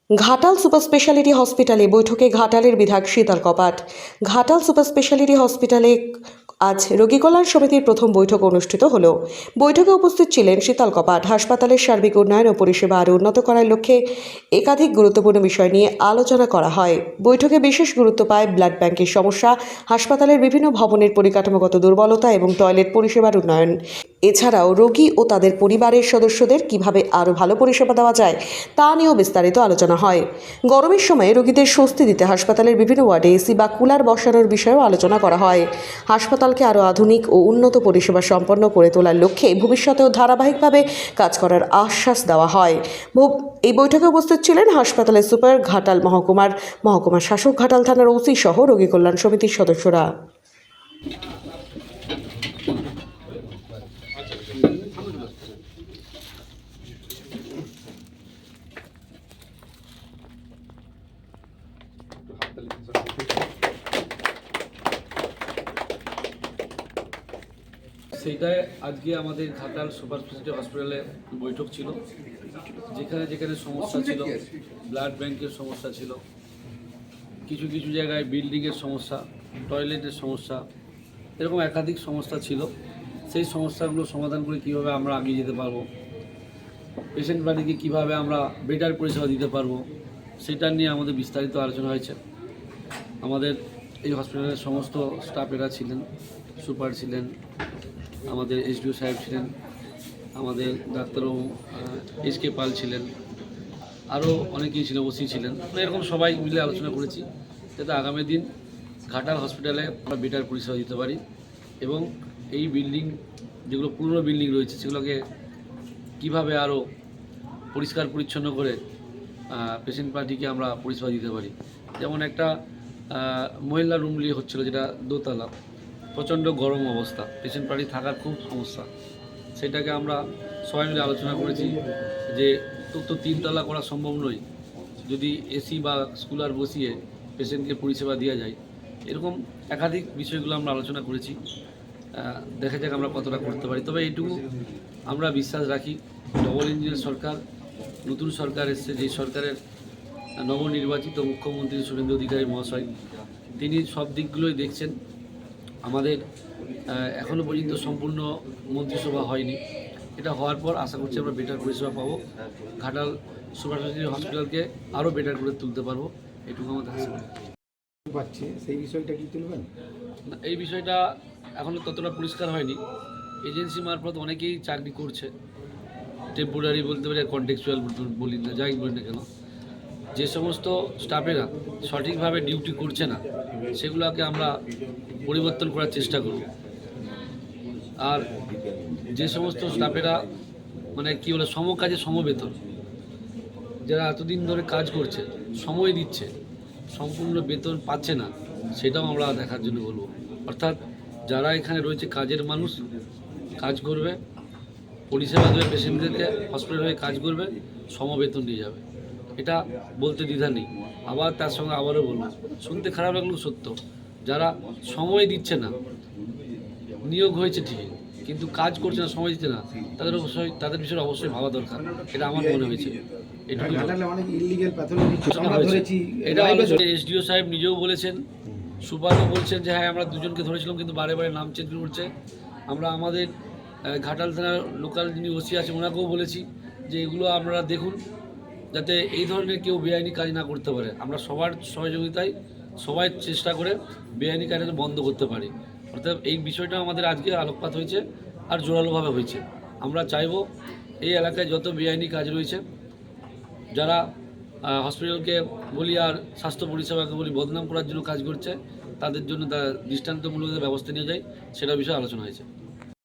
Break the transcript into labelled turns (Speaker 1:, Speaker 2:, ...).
Speaker 1: Ghatal super speciality হসপিটালে বৈঠকে ঘাটালের বিধায়ক শীতল কপাট। ঘাটাল সুপার স্পেশালিটি হসপিটালে আজ রোগী কল্যাণ সমিতির প্রথম বৈঠক অনুষ্ঠিত হলো। বৈঠকে উপস্থিত ছিলেন শীতল কপাট। হাসপাতালের সার্বিক উন্নয়ন ও পরিষেবা আরও উন্নত করার লক্ষ্যে একাধিক গুরুত্বপূর্ণ বিষয় নিয়ে আলোচনা করা হয়। বৈঠকে বিশেষ গুরুত্ব পায় ব্লাড ব্যাংকের সমস্যা, হাসপাতালের বিভিন্ন ভবনের পরিকাঠামোগত দুর্বলতা এবং টয়লেট পরিষেবার উন্নয়ন। এছাড়াও রোগী ও তাদের পরিবারের সদস্যদের কিভাবে আরও ভালো পরিষেবা দেওয়া যায় তা নিয়েও বিস্তারিত আলোচনা হয়। গরমের সময়ে রোগীদের স্বস্তি দিতে হাসপাতালের বিভিন্ন ওয়ার্ডে এসি বা কুলার বসানোর বিষয়েও আলোচনা করা হয়। হাসপাতালকে আরও আধুনিক ও উন্নত পরিষেবা সম্পন্ন করে তোলার লক্ষ্যে ভবিষ্যতেও ধারাবাহিকভাবে কাজ করার আশ্বাস দেওয়া হয়। এই বৈঠকে উপস্থিত ছিলেন হাসপাতালের সুপার, ঘাটাল মহকুমা শাসক, ঘাটাল থানার ওসি সহ রোগী কল্যাণ সমিতির সদস্যরা।
Speaker 2: সেইটাই আজকে আমাদের ঘাটাল সুপার স্পেশালিটি হসপিটালে বৈঠক ছিল, যেখানে যেখানে সমস্যা ছিল, ব্লাড ব্যাংকের সমস্যা ছিল, কিছু কিছু জায়গায় বিল্ডিংয়ের সমস্যা, টয়লেটের সমস্যা, এরকম একাধিক সমস্যা ছিল। সেই সমস্যাগুলো সমাধান করে কীভাবে আমরা এগিয়ে যেতে পারবো, পেশেন্ট বাড়িকে কীভাবে আমরা বেটার পরিষেবা দিতে পারবো, সেটা নিয়ে আমাদের বিস্তারিত আলোচনা হয়েছে। আমাদের এই হসপিটালের সমস্ত স্টাফেরা ছিলেন, সুপার ছিলেন, আমাদের এসডিও সাহেব ছিলেন, আমাদের ডাক্তারবাবু এসকে পাল ছিলেন, আরও অনেকেই ছিলেন, ওসি ছিলেন। এরকম সবাই মিলে আলোচনা করেছি যাতে আগামী দিন ঘাটাল হসপিটালে আমরা বেটার পরিষেবা দিতে পারি এবং এই বিল্ডিং যেগুলো পুরনো বিল্ডিং রয়েছে সেগুলোকে কীভাবে আরও পরিষ্কার পরিচ্ছন্ন করে পেশেন্ট পার্টিকে আমরা পরিষেবা দিতে পারি। যেমন একটা মহিলা রুম নিয়ে হচ্ছিলো, যেটা দোতলা, প্রচণ্ড গরম অবস্থা, পেশেন্ট পার্টি থাকার খুব সমস্যা। সেটাকে আমরা সবাই মিলে আলোচনা করেছি যে তো 3 তলা করা সম্ভব নয়, যদি এসি বা কুলার বসিয়ে পেশেন্টকে পরিষেবা দেওয়া যায়। এরকম একাধিক বিষয়গুলো আমরা আলোচনা করেছি। দেখা যাক আমরা কতটা করতে পারি। তবে এইটুকু আমরা বিশ্বাস রাখি, ডবল ইঞ্জিনের সরকার, নতুন সরকার এসছে, যেই সরকারের নবনির্বাচিত মুখ্যমন্ত্রী শুভেন্দু অধিকারী মহাশয়, তিনি সব দিকগুলোই দেখছেন। আমাদের এখনও পর্যন্ত সম্পূর্ণ মন্ত্রিসভা হয়নি, এটা হওয়ার পর আশা করছি আমরা বেটার পরিষেবা পাবো, ঘাটাল সুপার স্পেশালিটি হসপিটালকে আরও বেটার করে তুলতে পারবো, এটুকু আমাদের আশা
Speaker 3: পাচ্ছে। সেই বিষয়টা কি তুলবেন?
Speaker 2: এই বিষয়টা এখনও ততটা পরিষ্কার হয়নি। এজেন্সি মারফত অনেকেই চাকরি করছে, টেম্পোরারি বলতে পারি, কন্টেক্সচুয়াল বলি না, যাই বলি না কেন, যে সমস্ত স্টাফেরা সঠিকভাবে ডিউটি করছে না সেগুলোকে আমরা পরিবর্তন করার চেষ্টা করব। আর যে সমস্ত স্টাফেরা মানে কী বলে সমকাজে সমবেতন, যারা এতদিন ধরে কাজ করছে, সময় দিচ্ছে, সম্পূর্ণ বেতন পাচ্ছে না, সেটাও আমরা দেখার জন্য বলবো। অর্থাৎ যারা এখানে রয়েছে কাজের মানুষ, কাজ করবে, পরিষেবা দেবে পেশেন্টদেরকে, হসপিটাল হয়ে কাজ করবে, সমবেতন নিয়ে যাবে, এটা বলতে দ্বিধা নেই। আবার তার সঙ্গে আবারও বলবো, শুনতে খারাপ লাগলেও সত্য, যারা সময় দিচ্ছে না, নিয়োগ হয়েছে ঠিকই কিন্তু কাজ করছে না, সময় দিচ্ছে না, তাদের বিষয়ে অবশ্যই ভাবা দরকার, এটা আমার মনে হয়েছে। এটা এসডিও সাহেব নিজেও বলেছেন, সুপারও বলছেন যে হ্যাঁ আমরা দুজনকে ধরেছিলাম, কিন্তু বারে বারে নাম চেঞ্জ করছে। আমরা আমাদের ঘাটাল থানার লোকাল যিনি ওসি আছে ওনাকেও বলেছি যে এগুলো আপনারা দেখুন, যাতে এই ধরনের কেউ বেআইনি কাজ না করতে পারে। আমরা সবার সহযোগিতায় সবাই চেষ্টা করে বেআইনি কাজ বন্ধ করতে পারি। অর্থাৎ এই বিষয়টা আমাদের আজকে আলোকপাত হয়েছে আর জোরালোভাবে হয়েছে। আমরা চাইব এই এলাকায় যত বেআইনি কাজ রয়েছে, যারা হসপিটালকে বলি আর স্বাস্থ্য পরিষেবাকে বলি বদনাম করার জন্য কাজ করছে, তাদের জন্য দৃষ্টান্তমূলক ব্যবস্থা নিয়ে যায়, সেটা বিষয়ে আলোচনা হয়েছে।